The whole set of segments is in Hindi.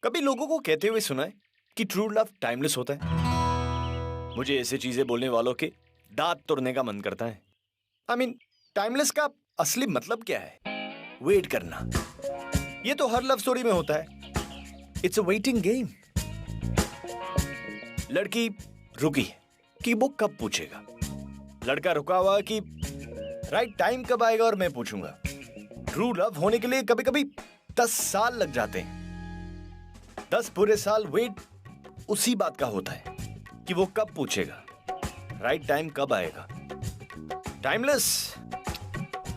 कभी लोगों को कहते हुए सुना है कि ट्रू लव टाइमलेस होता है। मुझे ऐसे चीजें बोलने वालों के दांत तोड़ने का मन करता है। आई मीन टाइमलेस का असली मतलब क्या है? वेट करना। ये तो हर लव स्टोरी में होता है। It's a waiting game. लड़की रुकी है कि वो कब पूछेगा, लड़का रुका हुआ कि राइट टाइम कब आएगा और मैं पूछूंगा। ट्रू लव होने के लिए कभी कभी 10 साल लग जाते हैं। 10 पूरे साल वेट उसी बात का होता है कि वो कब पूछेगा, राइट टाइम कब आएगा। Timeless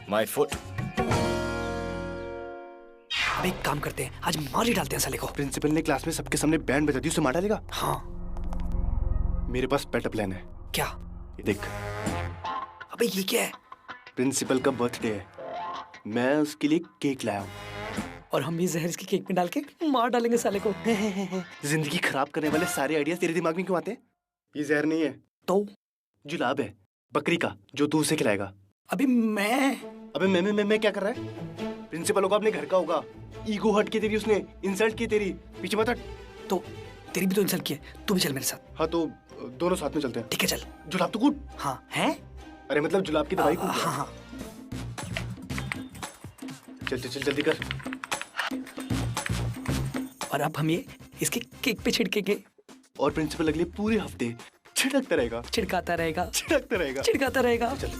my foot. अब एक काम करते हैं, आज मार ही डालते हैं साले को। प्रिंसिपल ने क्लास में सबके सामने बैंड बजा दी, उसे मार डालेगा। हाँ मेरे पास बेटर प्लान है। क्या? ये देख, अबे ये क्या है? प्रिंसिपल का बर्थडे है, मैं उसके लिए केक लाया हूँ और हम ये जहर इसकी केक में डाल के मार डालेंगे साले को। जिंदगी खराब करने वाले सारे आइडियाज तेरे दिमाग में क्यों आते हैं? ये जहर नहीं है तो जुलाब है, बकरी का, जो तू उसे खिलाएगा। अभी अबे मैं क्या कर रहा है? प्रिंसिपल होगा, अपने घर का होगा। ईगो हट की तेरी, उसने इंसल्ट की तेरी, पीछे मत हट। तो तेरी भी तो इंसल्ट की है, तू भी चल मेरे साथ। हाँ तो दोनों साथ में चलते हैं। ठीक है चल। जुलाब तो कूट। हाँ है? अरे मतलब जुलाब की दवाई कूट। हाँ हाँ चल चल चल जल्दी कर। और अब हम ये इसके केक पे छिड़केंगे और प्रिंसिपल अगले पूरे हफ्ते छिड़कता रहेगा, छिड़काता रहेगा, छिड़कता रहेगा, छिड़काता रहेगा। चल।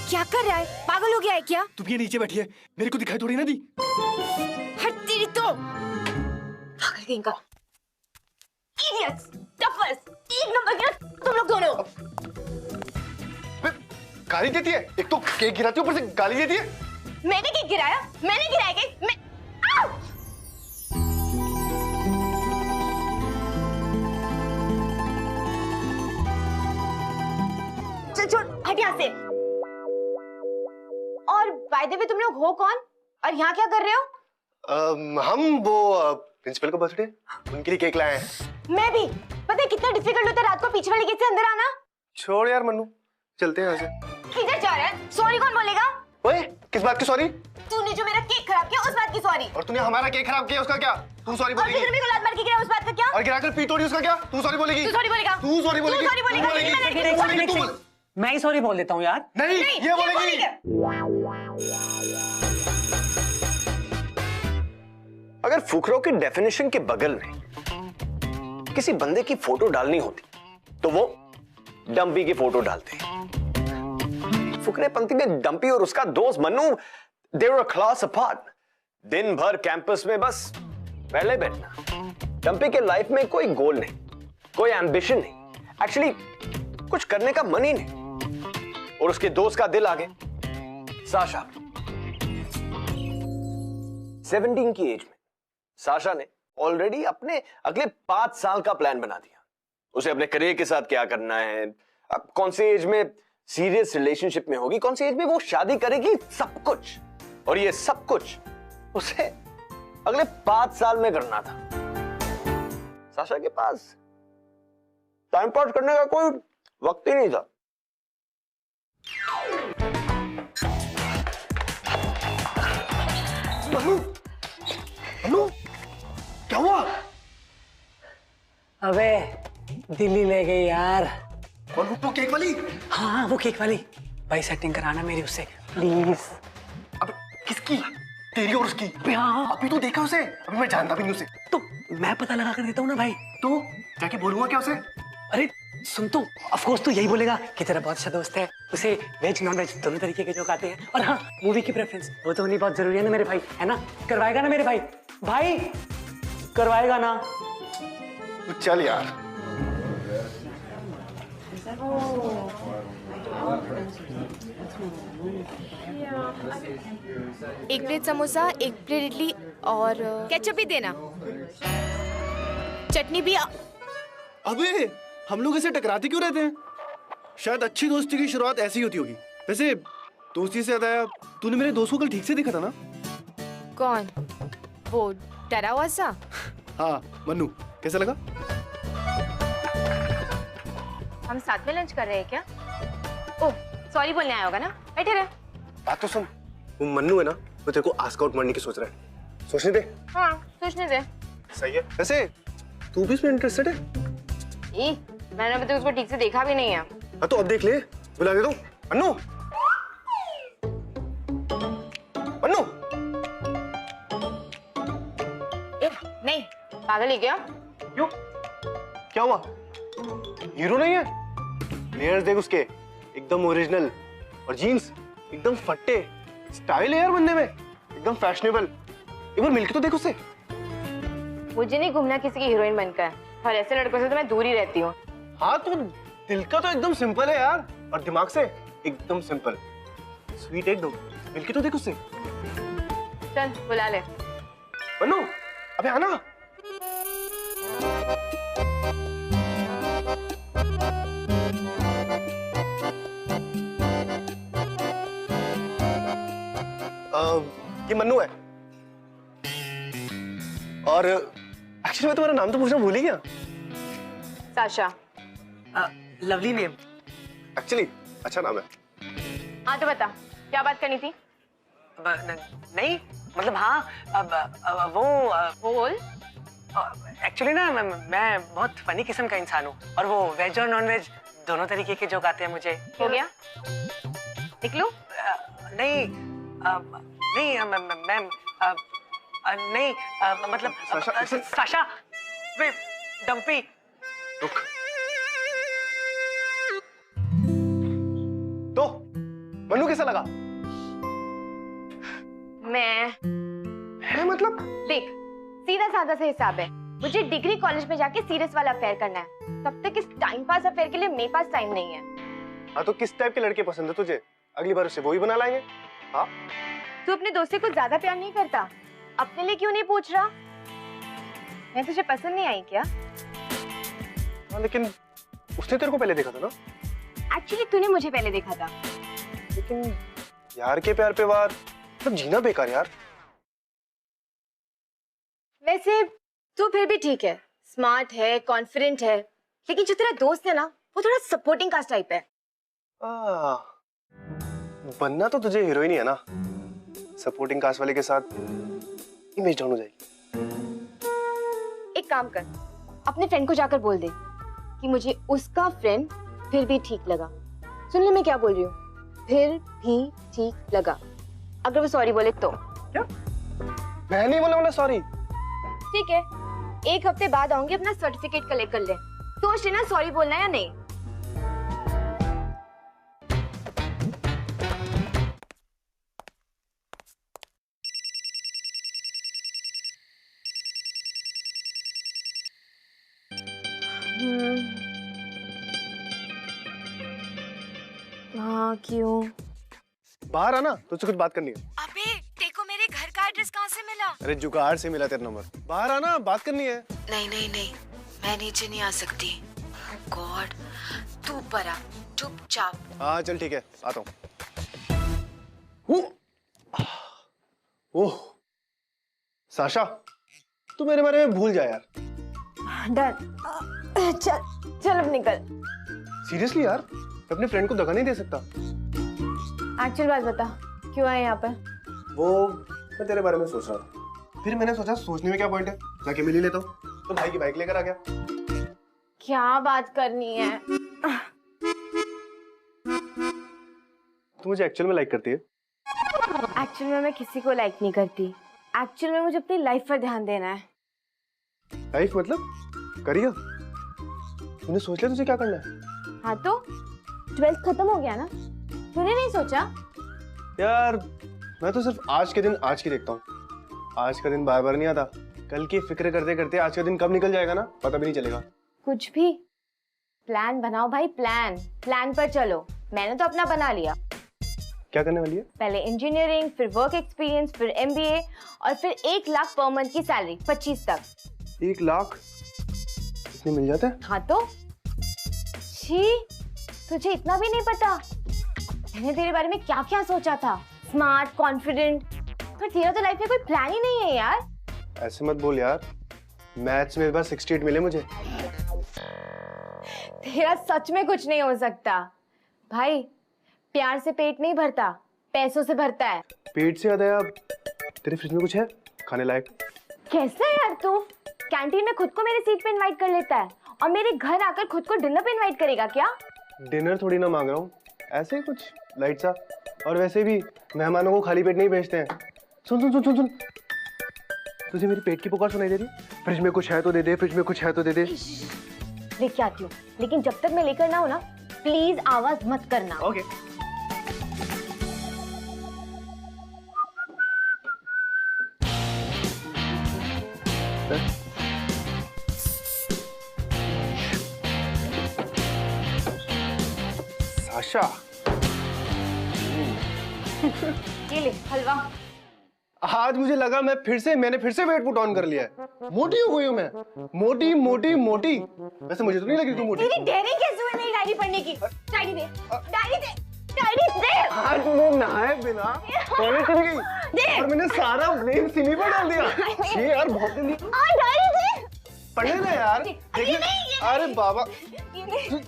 क्या कर रहा है? पागल हो गया है क्या? तुम ये नीचे बैठी है, मेरे को दिखाई थोड़ी ना दी। हट तेरी तो। पागल कहीं का। Idiots, toughest, एक नंबर के तुम लोग दोनों। गाली देती है, एक तो केक गिराती है, ऊपर से गाली देती है। मैंने केक गिराया? मैंने गिराया केक? मैं आओ! चल छोड़, हट यहाँ से। और बाय द वे तुम लोग हो कौन और यहाँ क्या कर रहे हो? हम वो प्रिंसिपल का बर्थडे, उनके लिए केक लाए हैं। मैं भी। पता है कितना डिफिकल्ट होता है रात को पीछे वाले गेट से अंदर आना? छोड़ यार मन्नू, चलते हैं यहाँ से। किधर जा रहा है? सॉरी कौन बोलेगा? ओए, किस बात की सॉरी? तूने जो मेरा केक खराब किया उस बात की सॉरी। और तूने हमारा केक खराब किया उसका क्या? तू सॉरी और बोलेगी? फिर मेरे को लात मार के गिराया उस बात का क्या? और गिराकर पीट तोड़ी उसका क्या? तू सॉरी बोलेगी? तू सॉरी बोलेगा? तू सॉरी बोलेगी? तू सॉरी बोलेगा? बोलेगी? मैं लड़की को सॉरी तू बोल। मैं ही सॉरी बोल देता हूँ यार। नहीं, ये बोलेगी। अगर फुकरों की डेफिनेशन के बगल में किसी बंदे की फोटो डालनी होती तो वो डंपी की फोटो डालते। फुकरेपंथी में डंपी और उसका दोस्त मन्नू दे वर अ क्लास अपार्ट। दिन भर कैंपस में बस पहले बैठना। डंपी के लाइफ में कोई गोल नहीं, कोई एम्बिशन नहीं, एक्चुअली कुछ करने का मन ही नहीं। और उसके दोस्त का दिल आगे साशा। 17 की एज में साशा ने ऑलरेडी अपने अगले 5 साल का प्लान बना दिया। उसे अपने करियर के साथ क्या करना है, अब कौन सी एज में सीरियस रिलेशनशिप में होगी, कौन सी एज में वो शादी करेगी, सब कुछ। और ये सब कुछ उसे अगले 5 साल में करना था। साशा के पास टाइम पास करने का कोई वक्त ही नहीं था। मन्नू, क्या हुआ? अबे दिल्ली ले गई यार। और वो केक वाली? हाँ वो केक वाली। भाई सेटिंग कराना मेरी उससे प्लीज। अब किसकी? तेरी और उसकी? हाँ। अभी तो देखा उसे, अभी मैं जानता भी नहीं उसे। तो मैं पता लगा कर देता हूँ ना भाई। तो जाके बोलूंगा क्या उसे? अरे सुन तो, ऑफ कोर्स तू यही बोलेगा कि तेरा बहुत अच्छा दोस्त है, उसे वेज नॉन वेज दोनों तरीके के जोक आते हैं। और हाँ, मूवी की प्रेफरेंस वो तो होनी बहुत जरूरी है ना मेरे भाई, है ना? करवाएगा ना मेरे भाई? भाई करवाएगा ना? तो चल यार। एक प्लेट समोसा, एक प्लेट इडली और केचप भी देना, चटनी भी। अबे हम लोग ऐसे टकराते क्यों रहते हैं? शायद अच्छी दोस्ती की शुरुआत ऐसी होती होगी। वैसे दोस्ती से याद आया, तूने मेरे दोस्त को कल ठीक से देखा था ना? कौन? वो डरा हुआ सा? हाँ मन्नू, कैसा लगा? हम साथ में लंच कर रहे हैं क्या? ओह, सॉरी बोलने आया होगा ना? बैठे रहे। बात तो सुन, वो मन्नू है ना, वो तेरे को आस्क आउट मारने की सोच रहा है। सोचने दे। हाँ, सोचने दे। सही है। वैसे तू भी इसमें इंटरेस्टेड है? मैंने अभी तक उसको ठीक से देखा भी नहीं है। हाँ तो अब देख ले, बुला दे दो। मन्नू, मन्नू। नहीं, पागल है क्या? क्यों? क्या हुआ? हीरो नहीं है? लेयर्स देख उसके, एकदम ओरिजिनल, और जीन्स एकदम फट्टे। स्टाइल है यार बनने में, एकदम फैशनेबल। एक बार मिलके तो देख उससे। मुझे नहीं घूमना किसी की हीरोइन बनकर, और ऐसे लड़कों से तो मैं दूर ही रहती हूँ। हाँ तो दिल का तो एकदम सिंपल है यार, और दिमाग से एकदम सिंपल, स्वीट एकदम। मिलके तो देख उससे। चल बुला ले। मन्नू, अबे आना। ये मन्नू है, और एक्चुअली मैं तुम्हारा नाम तो पूछना भूल ही गया। साशा। Lovely name. एक्चुअली अच्छा नाम है। हाँ तो बता, क्या बात करनी थी? नहीं मतलब हाँ, वो बोल। एक्चुअली ना मैं बहुत फनी किस्म का इंसान हूँ, और वो वेज और नॉन वेज दोनों तरीके के जोक आते हैं मुझे। हो गया? निकलूं? नहीं नहीं मैम, नहीं मतलब साशा, साशा, वे डम्पी। रुक। तो मन्नू कैसा लगा? मैं है मतलब? देख, सीधा साधा सा हिसाब है। मुझे डिग्री कॉलेज में जाके सीरियस वाला अफेयर करना है। तब तक इस टाइम पास अफेयर के लिए मेरे पास टाइम नहीं है। हाँ तो किस टाइप के लड़के पसंद है तुझे? अगली बार उससे वो ही बना लाएंगे। हाँ तू अपने दोस्त से कुछ ज्यादा प्यार नहीं करता? अपने लिए क्यों नहीं पूछ रहा? मैं तुझे पसंद नहीं आई क्या? हाँ लेकिन उसने तेरे को पहले देखा था ना? एक्चुअली तूने मुझे पहले देखा था। लेकिन यार के प्यार पे वार, मतलब जीना बेकार यार। वैसे तू फिर भी ठीक है, स्मार्ट है, कॉन्फिडेंट है, लेकिन जो तेरा दोस्त है ना, वो थोड़ा सपोर्टिंग कास्ट टाइप है। बनना तो तुझे हीरोइन ही है ना, सपोर्टिंग कास्ट वाले के साथ इमेज डाउन हो जाएगी। एक काम कर, अपने फ्रेंड को जाकर बोल दे कि मुझे उसका फ्रेंड फिर भी ठीक लगा। सुन ले मैं क्या बोल रही हूँ, फिर भी ठीक लगा। अगर वो सॉरी बोले तो। क्या? मैं नहीं बोलने वाला सॉरी। ठीक है, 1 हफ्ते बाद आऊंगी, अपना सर्टिफिकेट कलेक्ट कर ले। सोच लेना सॉरी बोलना है या नहीं। हाँ क्यों? बाहर आना, तुझसे कुछ बात करनी है। अबे देखो, मेरे घर का एड्रेस कहाँ से मिला? अरे जुगाड़ से मिला तेरा नंबर। बाहर आना, बात करनी है। नहीं नहीं नहीं, मैं नीचे नहीं आ सकती। गॉड, तू ऊपर आ चुपचाप। हाँ चल ठीक है, आता हूँ। ओह साशा, तू मेरे बारे में भूल जा यार। डन। चल चल अब निकल। सीरियसली यार, मैं अपने फ्रेंड को दगा नहीं दे सकता। एक्चुअल बात बता, क्यों आए यहाँ पर? वो मैं तेरे बारे में सोच रहा था, फिर मैंने सोचा सोचने में क्या पॉइंट है, जाके मिल ही लेता हूँ। तो भाई की बाइक लेकर आ गया। क्या बात करनी है? तू मुझे एक्चुअल में लाइक करती है? एक्चुअल में मैं किसी को लाइक नहीं करती। एक्चुअल में मुझे अपनी लाइफ पर ध्यान देना है। लाइफ मतलब करियर? तूने सोच लिया तुझे क्या करना है? हाँ तो 12th खत्म हो गया ना, तूने नहीं सोचा? यार मैं तो सिर्फ आज के दिन आज की देखता हूँ। आज का दिन बार बार नहीं आता। कल की फिक्र करते करते आज का दिन कब निकल जाएगा ना पता भी नहीं चलेगा। कुछ भी प्लान बनाओ भाई, प्लान पर चलो। मैंने तो अपना बना लिया। क्या करने वाली है? पहले इंजीनियरिंग, फिर वर्क एक्सपीरियंस, फिर MBA, और फिर 1 लाख पर मंथ की सैलरी 25 तक। 1 लाख इतने मिल जाते हैं? हाँ तो छी, तुझे इतना भी नहीं पता मैंने तेरे बारे में क्या क्या सोचा था। स्मार्ट, कॉन्फिडेंट, पर तेरा तो लाइफ में कोई प्लान ही नहीं है यार। ऐसे मत बोल यार, मैथ्स में इस बार 68 मिले मुझे। तेरा सच में कुछ नहीं हो सकता भाई। प्यार से पेट नहीं भरता, पैसों से भरता है। पेट से याद आया, तेरे फ्रिज में कुछ है खाने लायक? कैसा है यार तू? कैंटीन में खुद को मेरे सीट पे इनवाइट कर लेता है और मेरे घर आकर खुद को डिनर पे इनवाइट करेगा क्या? डिनर थोड़ी ना मांग रहा हूँ, ऐसे ही कुछ लाइट सा। और वैसे भी मेहमानों को खाली पेट नहीं भेजते हैं। सुन सुन सुन सुन सुन, तुझे मेरी पेट की पुकार सुनाई दे रही? फ्रिज में कुछ है तो दे दे, फ्रिज में कुछ है तो दे दे। लेके आती हूँ, लेकिन जब तक मैं लेकर ना हो ना, प्लीज आवाज मत करना। ओके। साशा, ये ले हलवा। आज मुझे लगा मैंने फिर से वेट पुट ऑन कर लिया है। मोटी हो गई हूँ मैं, मोटी मोटी मोटी। वैसे मुझे तो नहीं लगी तू मोटी। तेरी डेयरिंग कैसे हुई मेरी डायरी पढ़ने की? डायरी दे, डायरी दे, डायरी दे। आज मैं नहाए बिना टॉयलेट चली गई और मैंने सारा ब्लेम सिमी पर डाल दिया। ये यार बहुत गंदी। डायरी दे। पढ़ने ना यार। ये नहीं, अरे बाबा, ये नहीं,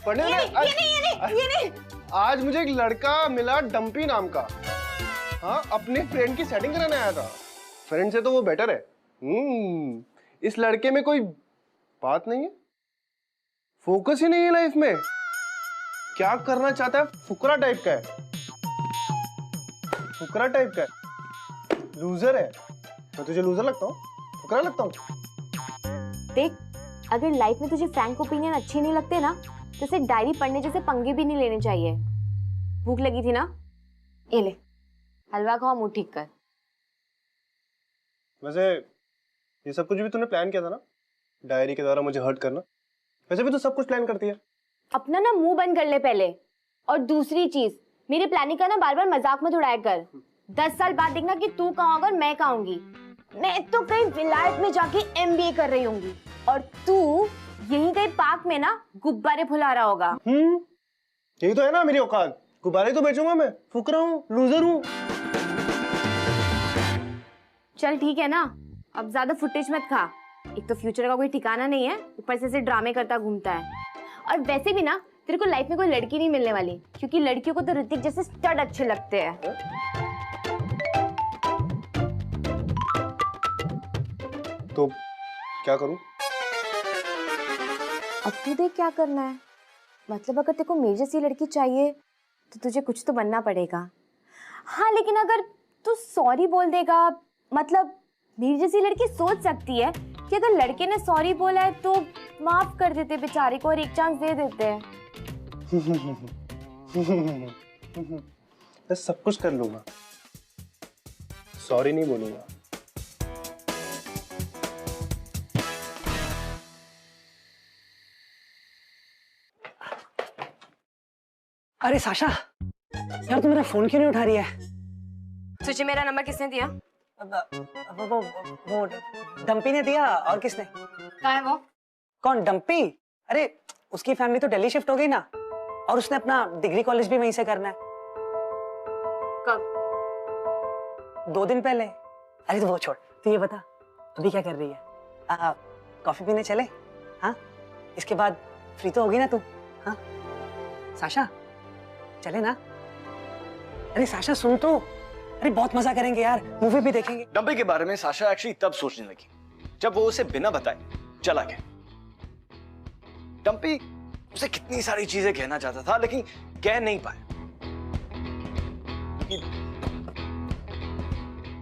पढ़ने ना। ये नहीं। आज मुझे एक लड़का मिला डंपी नाम का। हाँ, अपने फ्रेंड की सेटिंग कराने आया था। फ्रेंड से तो वो बेटर है। इस लड़के में कोई बात नहीं है, फोकस ही नहीं है लाइफ में। क्या करना चाहता है, फुकरा टाइप का है, फुकरा टाइप का है, लूजर है। मैं तुझे लूजर लगता हूँ, फुकरा लगता हूँ? देख, अगर लाइफ में तुझे फ्रैंक ओपिनियन अच्छे नहीं लगते ना, तो सिर्फ डायरी पढ़ने जैसे पंगे भी नहीं लेने चाहिए। भूख लगी थी ना, ये ले हलवा खाओ, मुंह ठीक कर। वैसे ये सब कुछ भी तूने प्लान किया था ना, डायरी के द्वारा मुझे हर्ट करना? वैसे भी तू सब कुछ प्लान करती है। अपना ना मुंह बंद कर ले पहले। और दूसरी चीज, मेरी प्लानिंग का ना बार बार मजाक मत उड़ाया कर। 10 साल बाद देखना कि तू कहाँ होगा और मैं कहाँ होंगी। मैं तो कहीं विलायत में जाके MBA कर रही होंगी और तू यहीं कहीं पार्क में ना गुब्बारे फुला रहा होगा। यही तो है ना मेरी औकात, गुब्बारे तो बेचूंगा मैं। फुकरा हूँ, लूजर हूँ। चल ठीक है ना, अब ज्यादा फुटेज मत खा। एक तो फ्यूचर का कोई ठिकाना नहीं है, ऊपर से ड्रामे करता घूमता है। और वैसे भी ना तेरे को लाइफ में कोई लड़की नहीं मिलने वाली, क्योंकि लड़कियों को तो ऋतिक जैसे स्टड अच्छे लगते हैं। तो क्या करूं? अब तू देख क्या करना है। मतलब अगर तेरे को मेरी जैसी लड़की चाहिए तो तुझे कुछ तो बनना पड़ेगा। हाँ, लेकिन अगर तू सॉरी बोल देगा, मतलब मेरी जैसी लड़की सोच सकती है कि अगर लड़के ने सॉरी बोला है तो माफ कर देते बेचारे को और एक चांस दे देते हैं। मैं सब कुछ कर लूंगा, सॉरी नहीं बोलूंगा। अरे साशा, यार तू मेरा फोन क्यों नहीं उठा रही है? तुझे मेरा नंबर किसने दिया? वो डंपी ने दिया। और किसने? कहाँ है वो? कौन डंपी? अरे उसकी फैमिली तो दिल्ली शिफ्ट हो गई ना, और उसने अपना डिग्री कॉलेज भी वहीं से करना है। कब? 2 दिन पहले। अरे तो वो छोड़, तू ये बता अभी क्या कर रही है? कॉफी पीने चले? हाँ, इसके बाद फ्री तो होगी ना तू? हाँ साशा, चले ना? अरे साशा सुन तो, अरे बहुत मजा करेंगे यार, मूवी भी देखेंगे। डंपी के बारे में साशा एक्चुअली तब सोचने लगी जब वो उसे बिना बताए चला गया। डंपी उसे कितनी सारी चीजें कहना चाहता था लेकिन कह नहीं पाया।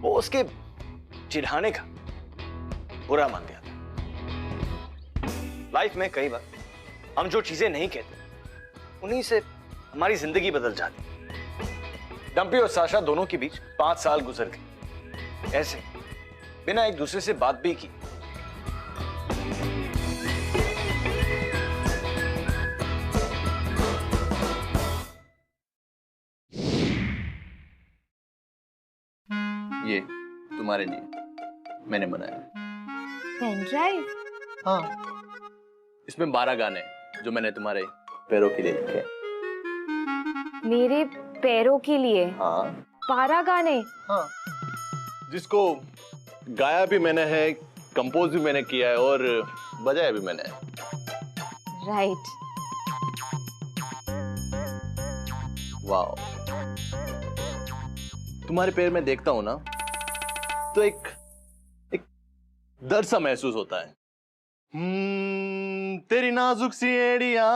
वो उसके चिढ़ाने का बुरा मान गया था। लाइफ में कई बार हम जो चीजें नहीं कहते उन्हीं से हमारी जिंदगी बदल जाती। डंपी और साशा दोनों के बीच 5 साल गुजर गए, ऐसे बिना एक दूसरे से बात भी की। ये तुम्हारे लिए मैंने बनाया। Pen drive? हाँ, इसमें 12 गाने जो मैंने तुम्हारे पैरों के लिए लिखे। मेरे पैरों के लिए? हाँ 12 गाने? हाँ। जिसको गाया भी मैंने है, कंपोज भी मैंने किया है और बजाया भी मैंने है। राइट। वाह, तुम्हारे पैर में देखता हूं ना तो एक दर्द सा महसूस होता है। तेरी नाजुक सी एड़ियां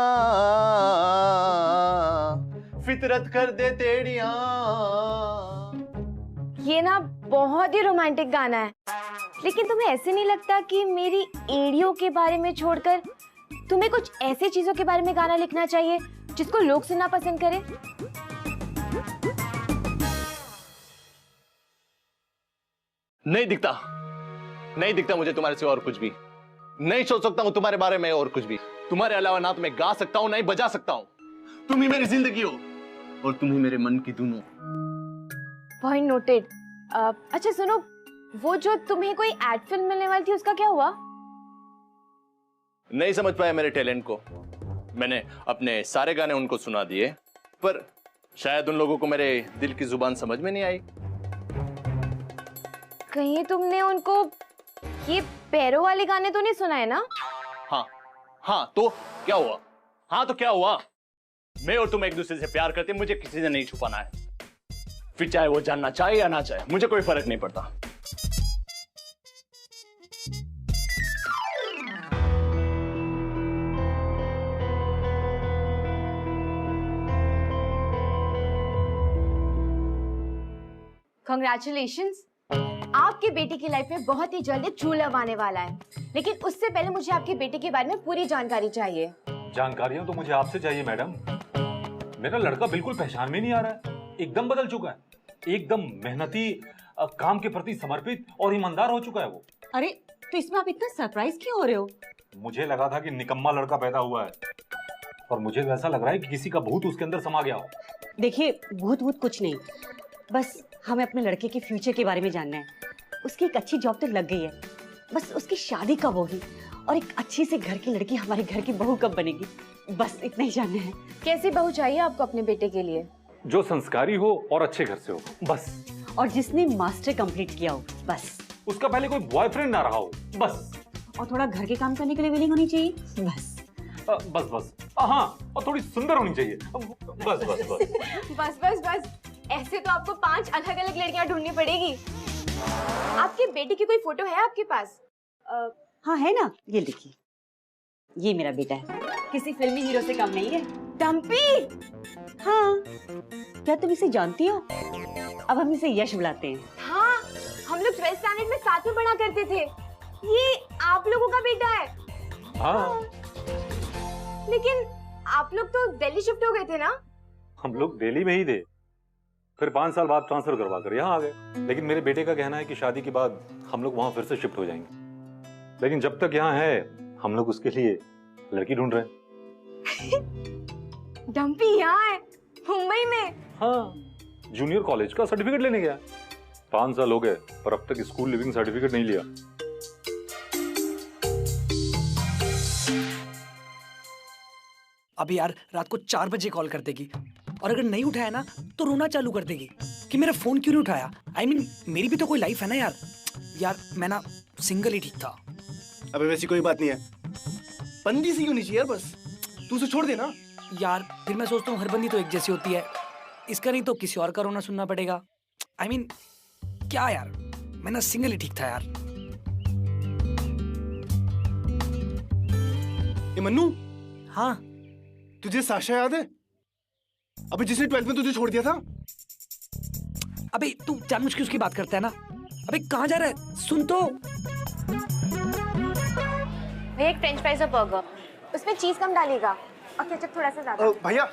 फितरत कर दे तेड़ियां। ये ना बहुत ही रोमांटिक गाना है, लेकिन तुम्हें ऐसे नहीं लगता कि मेरी एड़ियों के बारे में छोड़कर तुम्हें कुछ ऐसे चीजों के बारे में गाना लिखना चाहिए जिसको लोग सुनना पसंद करें? नहीं दिखता मुझे तुम्हारे से और कुछ भी। नहीं सोच सकता हूं तुम्हारे बारे में और कुछ भी। तुम्हारे अलावा ना तो मैं गा सकता हूं ना ही बजा सकता हूं। तुम ही मेरी जिंदगी हो और तुम ही मेरे मन की धुन हो। Point noted. अच्छा सुनो, वो जो तुम्हें कोई एड फिल्म मिलने वाली थी उसका क्या हुआ? नहीं समझ पाया मेरे टैलेंट को। मैंने अपने सारे गाने उनको सुना दिए, पर शायद उन लोगों को मेरे दिल की जुबान समझ में नहीं आई। कहीं तुमने उनको ये पैरों वाले गाने तो नहीं सुनाए ना? हाँ तो क्या हुआ? हाँ तो क्या हुआ? मैं और तुम एक दूसरे से प्यार करते, मुझे किसी से नहीं छुपाना है। फिर चाहे वो जानना चाहे या ना चाहे, मुझे कोई फर्क नहीं पड़ता। Congratulations! आपके बेटे की लाइफ में बहुत ही जल्द ट्रू लव आने वाला है, लेकिन उससे पहले मुझे आपके बेटे के बारे में पूरी जानकारी चाहिए। जानकारियां तो मुझे आपसे चाहिए मैडम। मेरा लड़का बिल्कुल पहचान में नहीं आ रहा है, एकदम बदल चुका है, एकदम मेहनती, काम के प्रति समर्पित और ईमानदार हो चुका है वो। अरे तो इसमें आप इतना सरप्राइज क्यों हो रहे हो? मुझे लगा था कि निकम्मा लड़का पैदा हुआ है, और मुझे वैसा लग रहा है कि किसी का भूत उसके अंदर समा गया हो। देखिए भूत वूत कुछ नहीं, बस हमें अपने लड़के के फ्यूचर के बारे में जानना है। उसकी एक अच्छी जॉब तो लग गई है, बस उसकी शादी कब होगी और एक अच्छी से घर की लड़की हमारे घर की बहू कब बनेगी, बस इतना ही जानना है। कैसी बहू चाहिए आपको अपने बेटे के लिए? जो संस्कारी हो और अच्छे घर से हो, बस। और जिसने मास्टर कंप्लीट किया हो, बस। उसका पहले कोई बॉयफ्रेंड ना रहा हो, बस। और थोड़ा घर के काम करने के लिए विलिंग होनी चाहिए, बस। बस। हाँ, और थोड़ी सुंदर होनी चाहिए, बस। बस। ऐसे तो आपको 5 अलग अलग लड़कियां ढूंढनी पड़ेगी। आपके बेटे की कोई फोटो है आपके पास? हाँ है ना, ये देखिए, ये मेरा बेटा है, किसी फिल्मी हीरो से कम नहीं है। डम्पी! हाँ, क्या तुम इसे जानती हो? अब हम इसे यश बुलाते हैं। हाँ, हम लोग 12th स्टैंडर्ड में साथ में पढ़ा करते थे। ये आप लोगों का बेटा है? हाँ। लेकिन आप लोग तो दिल्ली शिफ्ट हो गए थे ना? हम लोग दिल्ली में ही थे, फिर 5 साल बाद ट्रांसफर करवा कर यहाँ आ गए। लेकिन मेरे बेटे का कहना है कि शादी के बाद हम लोग वहां फिर से शिफ्ट हो जाएंगे, लेकिन जब तक यहाँ है हम लोग उसके लिए लड़की ढूंढ रहे हैं। डम्पी यहाँ है, मुंबई में? हाँ, जूनियर कॉलेज का सर्टिफिकेट लेने गया। 5 साल हो गए पर अब तक स्कूल लिविंग सर्टिफिकेट नहीं लिया। अभी यार रात को 4 बजे कॉल कर देगी, और अगर नहीं उठाया ना तो रोना चालू कर देगी कि मेरा फोन क्यों नहीं उठाया। I mean, मेरी भी तो कोई लाइफ है ना यार। मैं ना सिंगल ही ठीक था। अबे वैसी कोई बात नहीं है, बंदी सी होनी चाहिए यार, बस तू उसे छोड़ दे ना। यार फिर मैं सोचता हूँ हर बंदी तो एक जैसी होती है, इसका नहीं तो किसी और का रोना सुनना पड़ेगा। I mean, क्या यार, मैं ना सिंगल ही ठीक था यार। ये मन्नू, हाँ तुझे साशा याद है? अबे जिसने 12th में तुझे छोड़ दिया था। अबे तू जानबूझ के उसकी बात करता है ना। अबे कहाँ जा रहा है, सुन तो। भैया एक फ्रेंच फ्राइज और बर्गर, उसमें चीज कम डालिएगा और केचप थोड़ा सा ज्यादा। भैया,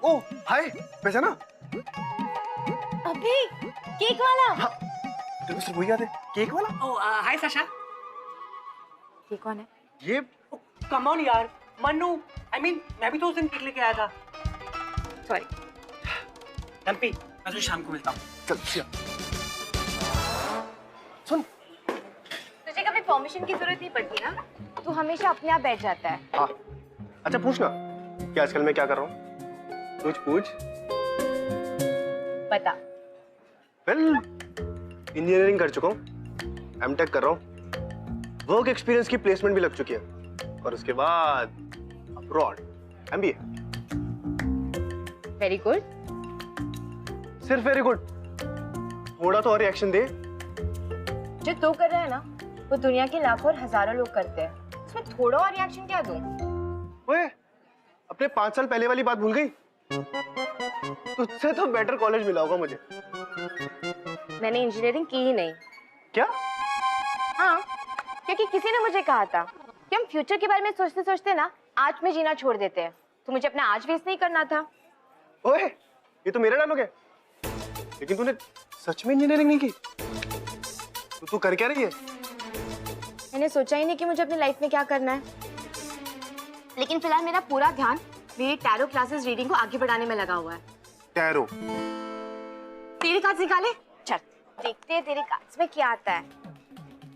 ओ हाय, पहचाना? अभी केक वाला? हाँ, तेरे को सिर्फ वही याद है, केक वाला? ओ हाय साशा। ये कौन है? ये कम ऑन यार, मन्नू। मैं भी तो उस दिन केक लेके आया था। सॉरी डम्पी, मैं तुझे शाम को मिलता हूँ। चल सुन, तुझे कभी परमिशन की जरूरत नहीं पड़ती ना, तू हमेशा अपने आप बैठ जाता है। हाँ, अच्छा पूछना कि आजकल मैं क्या कर रहा हूँ? कुछ पूछ। बता। वेल, इंजीनियरिंग कर चुका हूँ, एमटेक कर रहा हूँ, वर्क एक्सपीरियंस की प्लेसमेंट भी लग चुकी है और उसके बाद अब्रॉड एमबीए। Very good. सिर्फ वेरी गुड, थोड़ा तो और रिएक्शन दे। जो तू कर रहा है ना वो दुनिया के लाखों और हजारों लोग करते हैं, उसमें थोड़ा और रिएक्शन क्या दूं? ओए, अपने 5 साल पहले वाली बात भूल गई? तुझसे तो बेटर कॉलेज मिला होगा मुझे। मैंने इंजीनियरिंग की ही नहीं। क्या? हाँ, क्योंकि किसी ने मुझे कहा था कि हम फ्यूचर के बारे में सोचते सोचते ना आज में जीना छोड़ देते हैं, तो मुझे अपना आज वेस्ट नहीं करना था। ओए, ये तो मेरा डायलॉग है। लेकिन तूने सच में इंजीनियरिंग नहीं की? तो तू कर क्या रही है? मैंने सोचा ही नहीं कि मुझे अपनी लाइफ में क्या करना है, लेकिन फिलहाल मेरा पूरा ध्यान मेरी टैरो क्लासेस रीडिंग को आगे बढ़ाने में लगा हुआ है। टैरो? तेरे कार्ड्स निकाले? चल देखते हैं तेरे कार्ड्स में क्या आता है।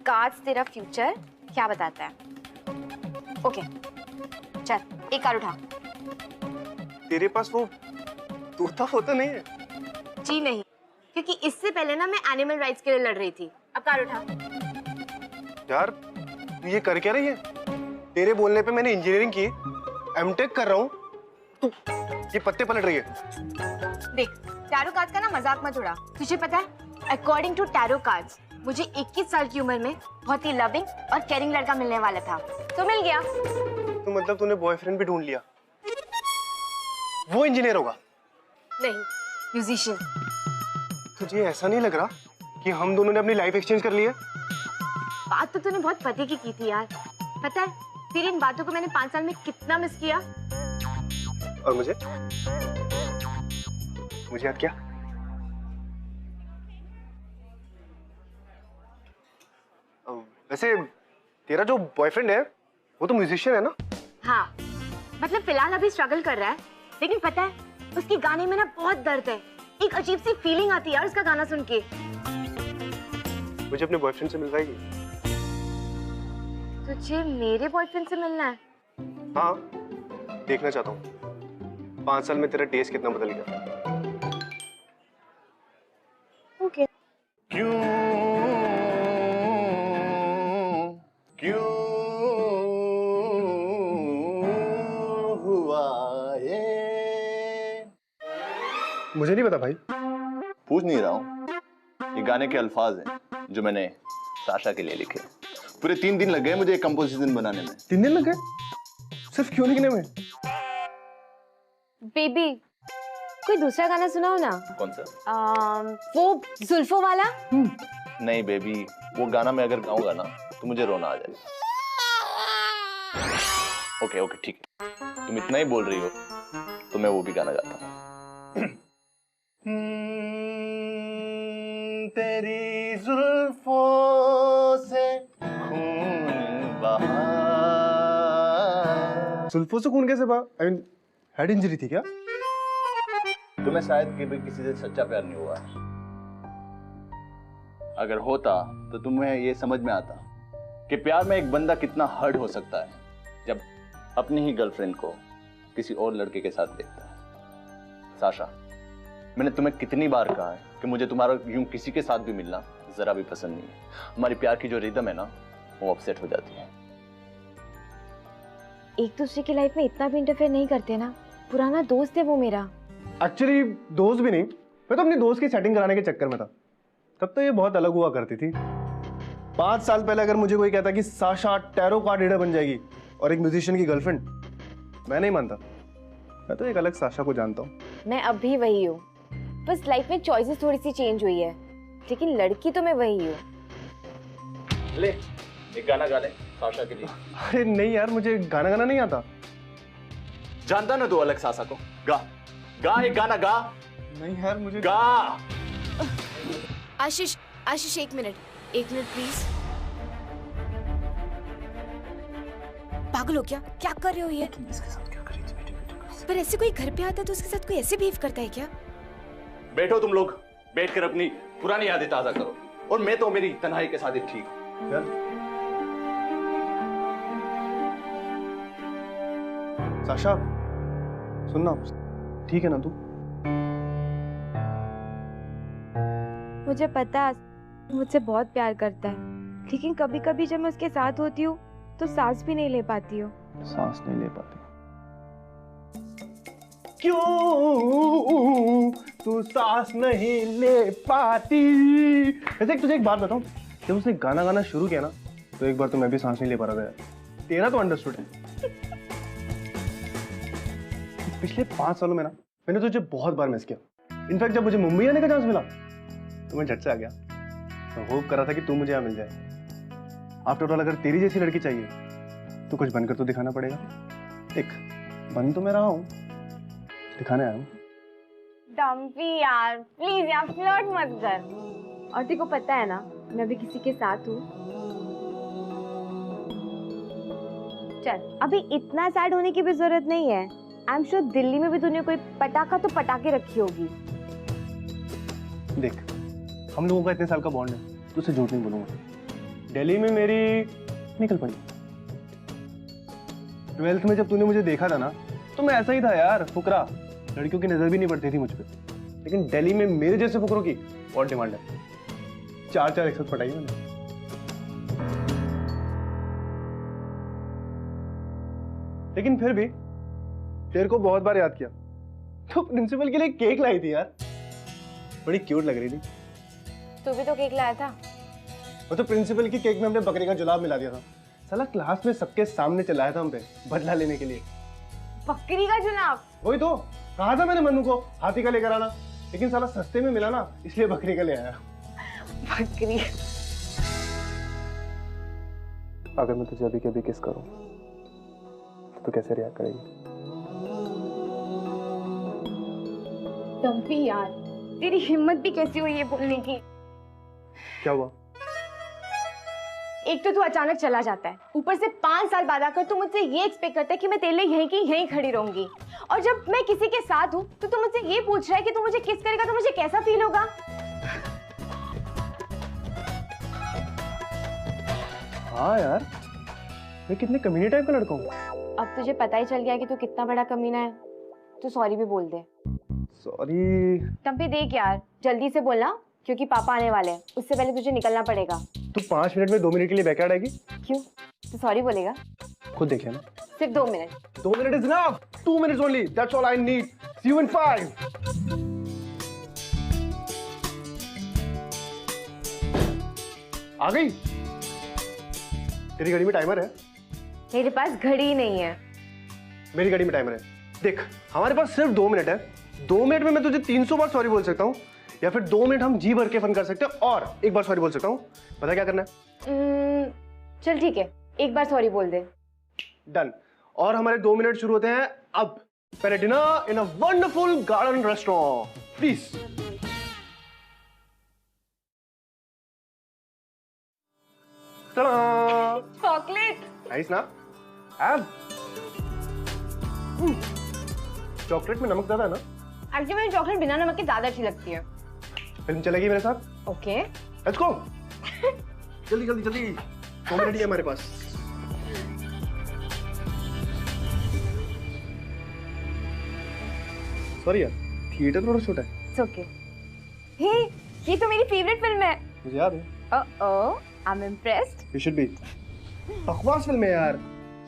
कार्ड्स तेरा फ्यूचर क्या बताता है? ओके चल एक कार्ड उठा। तेरे पास वो तोता फोता नहीं है? जी नहीं, क्योंकि इससे पहले ना मैं एनिमल राइट्स के लिए लड़ रही थी। अब कार्ड उठा। यार तू ये कर क्या रही है? तेरे बोलने पे मैंने इंजीनियरिंग की, एमटेक कर रहा हूँ, तू ये पत्ते पलट रही है। देख टैरो कार्ड्स का ना मजाक मत उड़ा। तुझे पता है अकॉर्डिंग टू टैरो कार्ड्स मुझे 21 साल की उम्र में बहुत ही लविंग और केयरिंग लड़का मिलने वाला था, तो मिल गया। तो मतलब तूने बॉयफ्रेंड भी ढूंढ लिया? वो इंजीनियर होगा? नहीं, म्यूजिशियन। तुझे ऐसा नहीं लग रहा कि हम दोनों ने अपनी लाइफ एक्सचेंज कर ली है? बात तो तूने बहुत पते की थी यार। पता है तेरी इन बातों को मैंने 5 साल में कितना मिस किया। और मुझे याद क्या? वैसे तेरा जो बॉयफ्रेंड है वो तो म्यूजिशियन है ना? हाँ, मतलब फिलहाल अभी स्ट्रगल कर रहा है, लेकिन पता है उसके गाने में ना बहुत दर्द है। एक अजीब सी फीलिंग आती है यार उसका गाना सुन के। मुझे अपने बॉयफ्रेंड से मिलवाएगी? तुझे मेरे बॉयफ्रेंड से मिलना है? हाँ, देखना चाहता हूँ 5 साल में तेरा टेस्ट कितना बदल गया। ओके। क्यों हुआ ये? मुझे नहीं पता भाई। पूछ नहीं रहा हूँ, ये गाने के अल्फाज हैं जो मैंने साशा के लिए लिखे। पूरे 3 दिन लग गए मुझे कंपोजिशन बनाने में। 3 दिन लग गए? सिर्फ क्यों लिखने में? बेबी कोई दूसरा गाना सुनाओ ना। कौन सा? वो जुल्फों वाला। नहीं बेबी, वो गाना मैं अगर गाऊंगा ना तो मुझे रोना आ जाएगा। ओके ओके ठीक है, तुम इतना ही बोल रही हो तो मैं वो भी गाना गाता हूँ। तेरी जुल्फों से खून बहा। जुल्फों से खून कैसे बहा? आई मीन हेड इंजरी थी क्या? तुम्हें शायद कभी किसी से सच्चा प्यार नहीं हुआ। अगर होता तो तुम्हें ये समझ में आता कि प्यार में एक बंदा कितना हर्ट हो सकता है जब अपनी ही गर्लफ्रेंड को किसी और लड़के के साथ देखता है। साशा, मैंने तुम्हें कितनी बार कहा है कि मुझे तुम्हारा यूं किसी के साथ भी मिलना जरा भी पसंद नहीं है। हमारी प्यार की जो रिदम है ना वो अपसेट हो जाती है। एक दूसरे की लाइफ में इतना भी इंटरफेयर नहीं करते ना। पुराना दोस्त है वो मेरा। एक्चुअली दोस्त भी नहीं, मैं तो अपनी दोस्त की सेटिंग कराने के चक्कर में था। तब तो ये बहुत अलग हुआ करती थी। 5 साल पहले अगर मुझे कोई कहता कि साशा टैरो कार्ड रीडर बन जाएगी और एक म्यूजिशियन की गर्लफ्रेंड, मैं नहीं मानता। मैं तो एक अलग साशा को जानता हूँ। मैं अब भी वही हूँ, बस लाइफ में चॉइसेस थोड़ी सी चेंज हुई है, लेकिन लड़की तो मैं वही हूँ। ले एक गाना गा ले साशा के लिए। अरे नहीं यार, मुझे गाना गाना नहीं आता। जानता ना तू अलग साशा को? गा गा एक गाना गा। नहीं यार मुझे गा। आशीष आशीष एक मिनट प्लीज। पागल हो क्या कर रहे हो ये? पर ऐसे कोई घर पे आता है तो उसके साथ कोई ऐसे बिहेव करता है क्या? बैठो तुम लोग, बैठकर अपनी पुरानी यादें ताजा करो और मैं तो मेरी तन्हाई के साथ ही ठीक हूं। यार साशा सुनना, ठीक है ना तू? मुझे पता मुझसे बहुत प्यार करता है, लेकिन कभी कभी जब मैं उसके साथ होती हूँ तो सांस भी नहीं ले पाती हूँ। सांस नहीं ले पाती क्यों? तू सांस नहीं ले पाती। वैसे तुझे एक बात बताऊं, जब उसने गाना गाना शुरू किया ना तो एक बार तो मैं भी सांस नहीं ले पा रहा था यार। तेरा तो अंडरस्टूड है। पिछले 5 सालों में ना मैंने तुझे बहुत बार मिस किया। इनफैक्ट जब मुझे मुंबई आने का चांस मिला तो मैं झट से आ गया। मैं होप कर रहा था कि तू मुझे यहाँ मिल जाए। आफ्टर ऑल अगर तेरी जैसी लड़की चाहिए तो कुछ बनकर तो दिखाना पड़ेगा। एक बन तो मैं रहा हूँ, दिखाने आया हूँ। डम्पी यार प्लीज यार फ्लर्ट मत कर। और तेरे को पता है ना मैं अभी किसी के साथ हूँ। चल अभी इतना सैड होने की भी जरूरत नहीं है। आई एम श्योर दिल्ली में भी तूने कोई पटाखा तो पटाके रखी होगी। देख हम लोगों का इतने साल का बॉन्ड है, तुझसे झूठ नहीं बोलूंगा। दिल्ली में मेरी निकल पड़ी। 12th में जब तूने मुझे देखा था ना तो मैं ऐसा ही था यार, फुकरा। लड़कियों की नजर भी नहीं पड़ती थी मुझ पे। लेकिन दिल्ली में मेरे जैसे फुकरों की बहुत डिमांड है। 4 एक साथ पटाई मैंने। लेकिन फिर भी तेरे को बहुत बार याद किया तो प्रिंसिपल के लिए केक लाई थी यार, बड़ी क्यूट लग रही थी। तू भी तो केक लाया था। वो तो प्रिंसिपल की केक में हमने बकरी का जुलाब मिला दिया था। साला क्लास में सबके सामने चलाया था हम पे बदला लेने के लिए। बकरी का जुलाब? वही तो कहा था मैंने मन्नू को हाथी का लेकर आना, लेकिन साला सस्ते में मिला ना इसलिए बकरी का ले आया। बकरी। अगर मैं तुझे अभी के अभी किस करूं तो कैसे रिएक्ट करेगी? डम्पी यार तेरी हिम्मत भी कैसी हुई है बोलने की? क्या हुआ? एक तो तू अचानक चला जाता है, ऊपर से 5 साल बाद आकर तू मुझसे ये एक्सपेक्ट करता है कि मैं तेरे लिए यहीं की यहीं खड़ी रहूंगी। और जब मैं किसी के साथ हूँ तो तू मुझसे ये पूछ रहा है कि तू मुझे किस करेगा तो मुझे कैसा फील होगा? हाँ यार मैं कितने कमीने टाइप का लड़का हूँ। अब तुझे पता ही चल गया कि तू कितना बड़ा कमीना है। तू सॉरी भी बोल दे। सॉरी। तंपी देख यार जल्दी से बोलना क्योंकि पापा आने वाले हैं, उससे पहले तुझे निकलना पड़ेगा। तू 5 मिनट में 2 मिनट के लिए बैकयार्ड आएगी? क्यों? तू सॉरी बोलेगा? खुद देखिए ना। सिर्फ 2 minute. 2 minute is enough. 2 minutes only. That's all I need. See you in 5. आ गई? तेरी घड़ी में टाइमर है? मेरे पास घड़ी नहीं है। मेरी घड़ी में टाइमर है। देख हमारे पास सिर्फ 2 मिनट है। 2 मिनट में मैं तुझे 300 बार सॉरी बोल सकता हूँ, या फिर 2 मिनट हम जी भर के फन कर सकते हैं और एक बार सॉरी बोल सकता हूँ। पता क्या करना है? चल ठीक है, एक बार सॉरी बोल दे। डन। और हमारे 2 मिनट शुरू होते हैं अब। पहले dinner in a wonderful garden restaurant please. Chocolate. Nice ना? चॉकलेट में नमक ज्यादा है ना? एक्चुअली मुझे चॉकलेट बिना नमक के ज्यादा अच्छी लगती है। फिल्म चलेगी मेरे साथ? ओके। Let's go. जल्दी जल्दी जल्दी। 2 मिनट ही है हमारे पास। सॉरी यार, थिएटर थोड़ा छोटा है। It's okay. हे, ये तो मेरी फेवरेट फिल्म है। मुझे याद है। Oh, I am impressed. You should be. बकवास फिल्म है यार।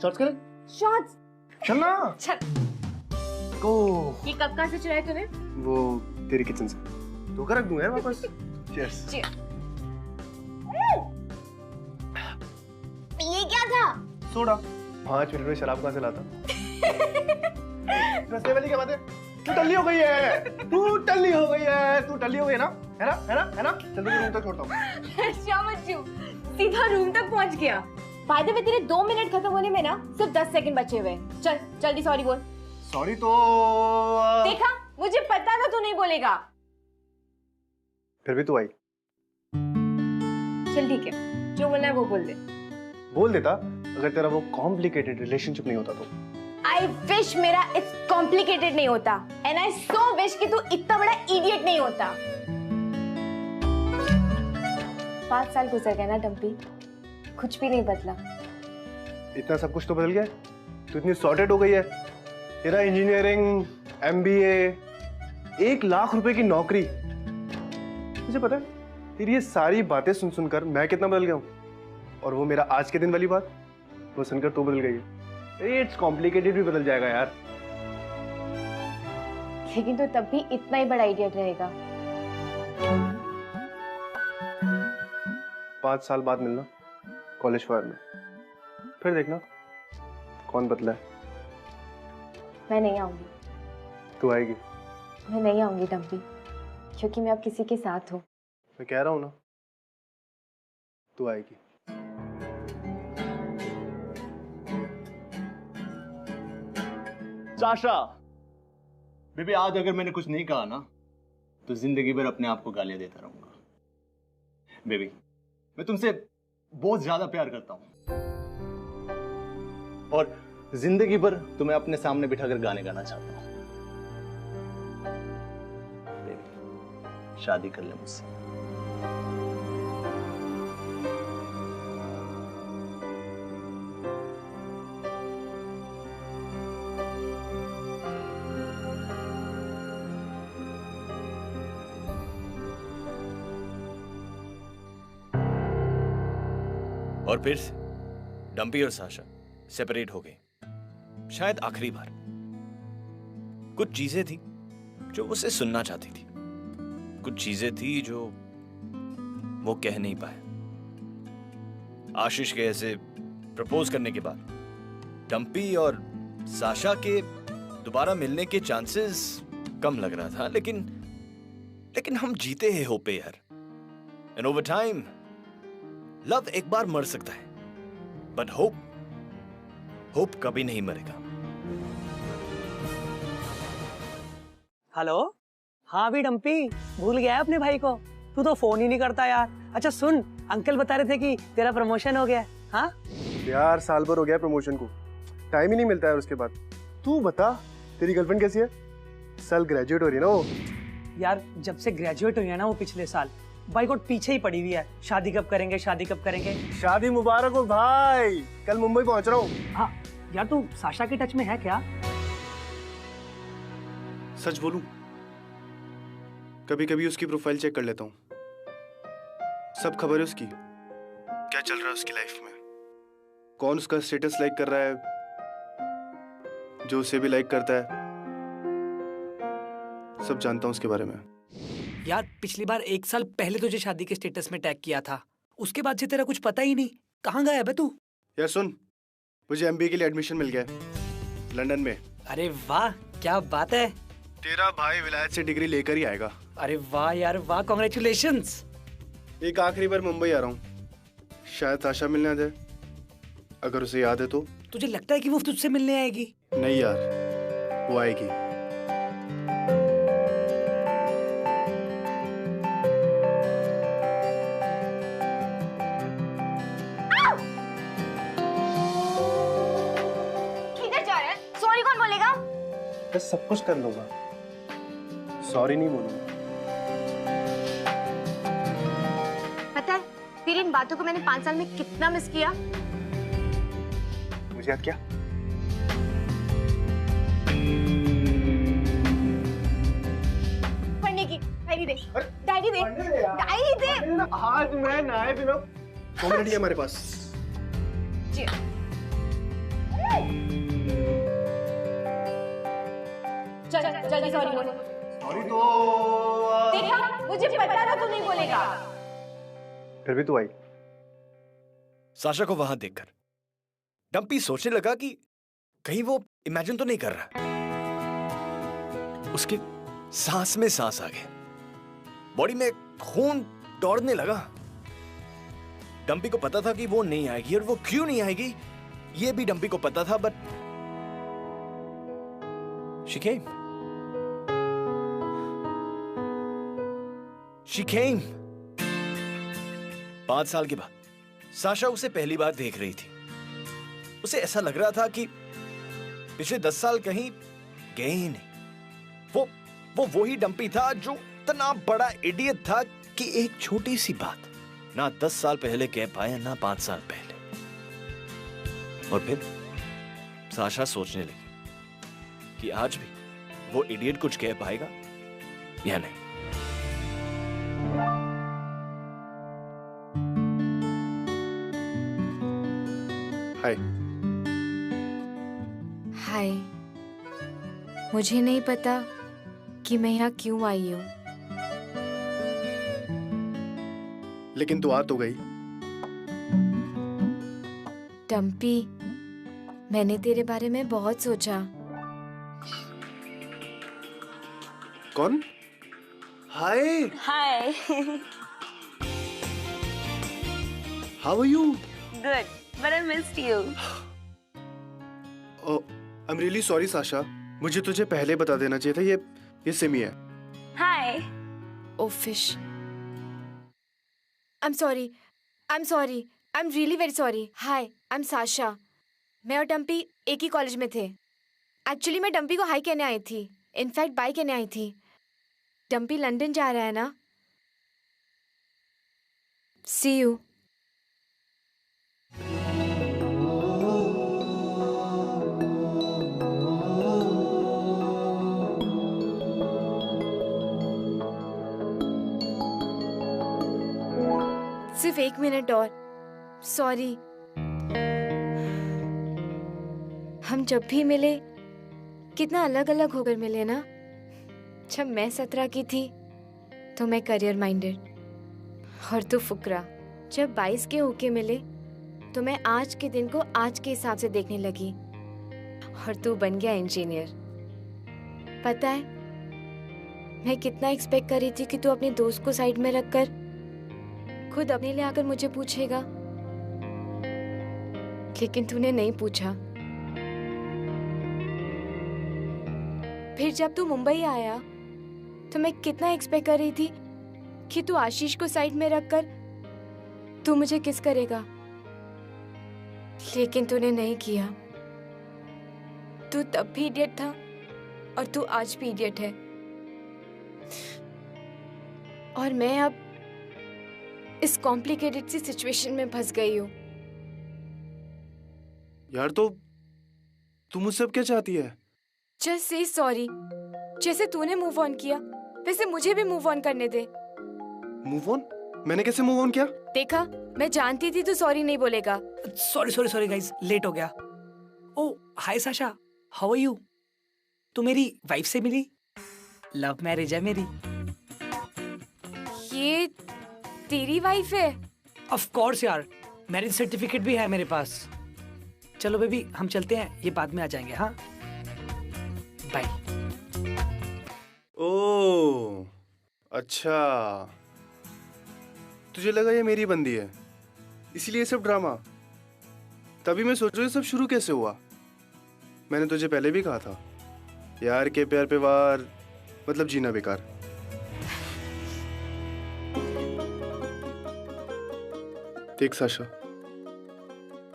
शॉट्स करें? शॉट्स। चल ना। चल। गो। ये कब कहाँ से चुराया तूने? वो तेरी किचन से। धोखा रख दूंगा यार वापस। चीयर्स। ये क्या था? सोडा। 5 मिनट में शराब कहाँ से लाता? रस्ते वाली क्या बात है? तू टल्ली हो गई है। तू टल्ली हो गई है। तू टल्ली हो गई है ना? है ना? है ना? है ना? जल्दी रूम तक छोड़ता हूँ। शाबाश, सीधा रूम तक पहुंच गया। बाय द वे तेरे 2 मिनट खत्म होने में ना सिर्फ 10 सेकंड बचे हुए। चल जल्दी सॉरी बोल। सॉरी तो देखा, मुझे पता था तू नहीं बोलेगा। फिर भी तू आई। चल ठीक है, जो बोलना है वो बोल दे। बोल देता अगर तेरा वो कॉम्प्लिकेटेड रिलेशनशिप नहीं होता तो। आई विश मेरा इट्स कॉम्प्लिकेटेड नहीं होता, एंड आई सो विश कि तू इतना बड़ा इडियट नहीं होता। 5 साल गुजर गए ना डम्पी, कुछ भी नहीं बदला। इतना सब कुछ तो बदल गया। तू इतनी सॉर्टेड हो गई है। तेरा इंजीनियरिंग, MBA, 1 लाख रुपए की नौकरी। मुझे पता है तेरी ये सारी बातें सुन सुनकर मैं कितना बदल गया हूँ, और वो मेरा आज के दिन वाली बात वो सुनकर तू बदल गई। इट्स कॉम्प्लिकेटेड भी बदल जाएगा यार। लेकिन तो तब भी इतना ही बड़ा इडियट रहेगा। 5 साल बाद मिलना कॉलेज फायर में, फिर देखना कौन बदला है। मैं नहीं आऊंगी। तू आएगी। मैं नहीं आऊंगी डम्पी, क्योंकि मैं अब किसी के साथ हूँ। मैं कह रहा हूँ ना, तू आएगी। साशा, बेबी आज अगर मैंने कुछ नहीं कहा ना तो जिंदगी भर अपने आप को गालियां देता रहूंगा। बेबी, मैं तुमसे बहुत ज्यादा प्यार करता हूं और जिंदगी भर तुम्हें अपने सामने बिठाकर गाने गाना चाहता हूं। बेबी, शादी कर ले मुझसे। और फिर डम्पी और साशा सेपरेट हो गए, शायद आखिरी बार। कुछ चीजें थी जो उसे सुनना चाहती थी, कुछ चीजें थी जो वो कह नहीं पाए। आशीष के ऐसे प्रपोज करने के बाद डम्पी और साशा के दोबारा मिलने के चांसेस कम लग रहा था, लेकिन हम जीते हैं होप पे यार। एंड ओवर टाइम लव एक बार मर सकता है, बट होप कभी नहीं मरेगा। हेलो, हाँ भी डम्पी, भूल गया है अपने भाई को? तू तो फोन ही नहीं करता यार। अच्छा सुन, अंकल बता रहे थे कि तेरा प्रमोशन हो गया है। हाँ यार, साल भर हो गया प्रमोशन को, टाइम ही नहीं मिलता है उसके बाद। तू बता, तेरी गर्लफ्रेंड कैसी है? साल ग्रेजुएट हो रही है ना वो। यार, जब से ग्रेजुएट हुई है ना वो पिछले साल, बाई गॉड पीछे ही पड़ी हुई है। शादी कब करेंगे, शादी कब करेंगे? शादी मुबारक हो भाई, कल मुंबई पहुंच रहा हूँ। हाँ यार, तू साशा के टच में है क्या? सच बोलूं, कभी कभी उसकी प्रोफाइल चेक कर लेता हूँ। सब खबर है उसकी, क्या चल रहा है उसकी लाइफ में, कौन उसका स्टेटस लाइक कर रहा है, जो उसे भी लाइक करता है, सब जानता हूँ उसके बारे में। यार पिछली बार 1 साल पहले तुझे शादी के स्टेटस में टैग किया था, उसके बाद से तेरा कुछ पता ही नहीं। कहाँ गया बे तू? यार सुन, मुझे एमबीए के लिए एडमिशन मिल गया लंदन में। अरे वाह, क्या बात है। तेरा भाई विलायत से डिग्री लेकर ही आएगा। अरे वाह यार वाह, कॉन्ग्रेचुलेशंस। एक आखिरी बार मुंबई आ रहा हूँ, शायद साशा मिलने आ जाए, अगर उसे याद है तो। तुझे लगता है कि वो तुझसे मिलने आएगी? नहीं यार, वो आएगी। मैं सब कुछ कर लूंगा, सॉरी नहीं बोलूंगा। पता है तेरी इन बातों को मैंने 5 साल में कितना मिस किया। मुझे याद क्या? पढ़ने की डायरी दे, डायरी दे, डायरी दे। आज मैं नहाए बिना 2 मिनट ही हमारे पास। जी। चल जल्दी सॉरी बोल। सॉरी तो देखा, मुझे पता था तू नहीं बोलेगा। फिर भी तू आई। साशा को वहां देखकर डम्पी सोचने लगा कि कहीं वो इमेजिन तो नहीं कर रहा। उसके सांस में सांस आ गया, बॉडी में खून दौड़ने लगा। डम्पी को पता था कि वो नहीं आएगी, और वो क्यों नहीं आएगी ये भी डम्पी को पता था, but she came. She came. 5 साल के बाद साशा उसे पहली बार देख रही थी। उसे ऐसा लग रहा था कि पिछले 10 साल कहीं गए ही नहीं। वो वही डम्पी था जो इतना बड़ा इडियट था कि एक छोटी सी बात ना 10 साल पहले कह पाया, ना 5 साल पहले। और फिर साशा सोचने लगी कि आज भी वो इडियट कुछ कह पाएगा या नहीं। हाय। हाय। मुझे नहीं पता कि मैं यहाँ क्यों आई हूँ, लेकिन तू आ तो गई। टम्पी। मैंने तेरे बारे में बहुत सोचा। कौन? Hi. Hi. How are you? Good, but I missed you. I am really sorry Sasha, मुझे तुझे पहले बता देना चाहिए था। ये सिमी है। Hi. Oh fish. I am sorry, I am sorry, I am really very sorry. Hi, I am Sasha. मैं और टम्पी एक ही कॉलेज में थे। एक्चुअली मैं टम्पी को हाई कहने आई थी, इनफैक्ट बाय कहने आई थी। टम्पी लंदन जा रहा है ना? सी यू। सिर्फ 1 मिनट और। सॉरी। हम जब भी मिले कितना अलग अलग होकर मिले ना। जब मैं 17 की थी तो मैं करियर माइंडेड और तू फुकरा। जब 22 के होके मिले तो मैं आज के दिन को आज के हिसाब से देखने लगी और तू बन गया इंजीनियर। पता है मैं कितना एक्सपेक्ट कर रही थी कि तू अपने दोस्त को साइड में रखकर खुद अपने लिए आकर मुझे पूछेगा, लेकिन तूने नहीं पूछा। फिर जब तू मुंबई आया तो मैं कितना एक्सपेक्ट कर रही थी कि तू आशीष को साइड में रखकर तू मुझे किस करेगा, लेकिन तूने नहीं किया। तू तब भी इडियट था और तू आज भी इडियट है। और मैं अब इस कॉम्प्लिकेटेड सी सिचुएशन में फंस गई हूँ। यार तो तू मुझसे अब क्या चाहती है? Just say sorry. जैसे तूने मूव ऑन किया वैसे मुझे भी मूव ऑन करने दे। Move on? मैंने कैसे मूव ऑन किया? देखा, मैं जानती थी तू सॉरी नहीं बोलेगा। Sorry sorry sorry guys, late हो गया। Oh hi Sasha, how are you? तू मेरी वाइफ से मिली? लव मैरिज है मेरी। ये तेरी वाइफ है? ऑफ कोर्स यार, मैरिज सर्टिफिकेट भी है मेरे पास। चलो बेबी हम चलते हैं, ये बाद में आ जाएंगे। हाँ बाय। ओह अच्छा, तुझे लगा ये मेरी बंदी है इसीलिए सब ड्रामा। तभी मैं सोच रहा हूँ सब शुरू कैसे हुआ। मैंने तुझे पहले भी कहा था यार के प्यार पे वार मतलब जीना बेकार। देख साशा,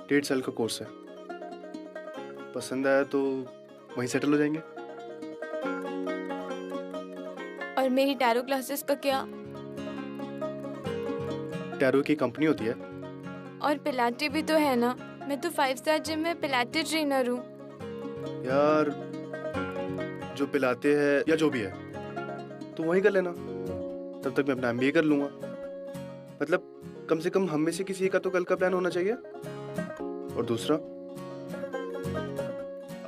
1.5 साल का कोर्स है, पसंद आया तो वहीं सेटल हो जाएंगे। और मेरी टैरो क्लासेस का क्या? टैरो की कंपनी होती है। और पिलाटे भी तो है ना? मैं तो 5 स्टार जिम में पिलाटे ट्रेनर हूँ। यार जो पिलाते हैं या जो भी है तू वहीं कर लेना, तब तक मैं अपना MBA कर लूंगा। मतलब कम से कम हम में से किसी का तो कल का प्लान होना चाहिए। और दूसरा,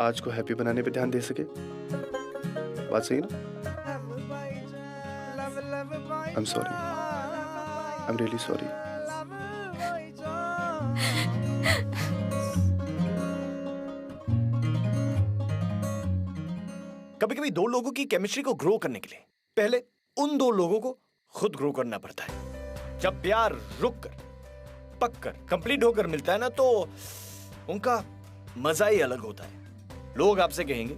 आज को हैप्पी बनाने पे ध्यान दे सके। बात सही ना? आई am sorry, I am really sorry. कभी कभी दो लोगों की केमिस्ट्री को ग्रो करने के लिए पहले उन दो लोगों को खुद ग्रो करना पड़ता है। जब प्यार रुक कर पक कर कंप्लीट होकर मिलता है ना, तो उनका मजा ही अलग होता है। लोग आपसे कहेंगे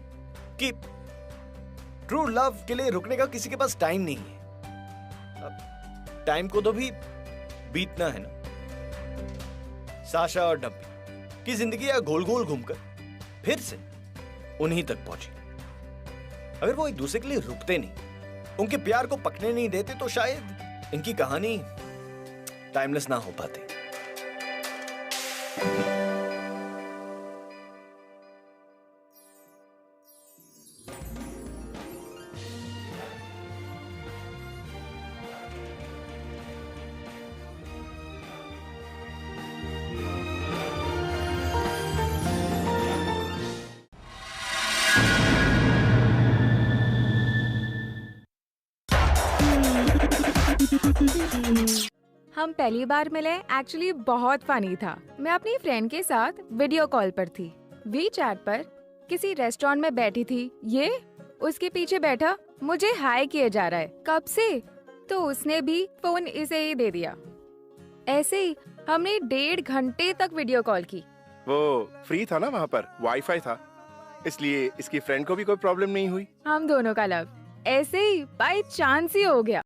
कि ट्रू लव के लिए रुकने का किसी के पास टाइम नहीं है। अब टाइम को तो भी बीतना है ना। साशा और डम्पी की जिंदगी गोल गोल घूमकर फिर से उन्हीं तक पहुंची। अगर वो एक दूसरे के लिए रुकते नहीं, उनके प्यार को पकने नहीं देते, तो शायद इनकी कहानी टाइमलेस ना हो पाती। हम पहली बार मिले एक्चुअली बहुत फनी था। मैं अपनी फ्रेंड के साथ वीडियो कॉल पर थी, वी चैट पर किसी रेस्टोरेंट में बैठी थी। ये उसके पीछे बैठा मुझे हाय किए जा रहा है कब से, तो उसने भी फोन इसे ही दे दिया। ऐसे ही हमने 1.5 घंटे तक वीडियो कॉल की। वो फ्री था ना, वहाँ पर वाईफाई था, इसलिए इसकी फ्रेंड को भी कोई प्रॉब्लम नहीं हुई। हम दोनों का लव ऐसे ही बाय चांस ही हो गया।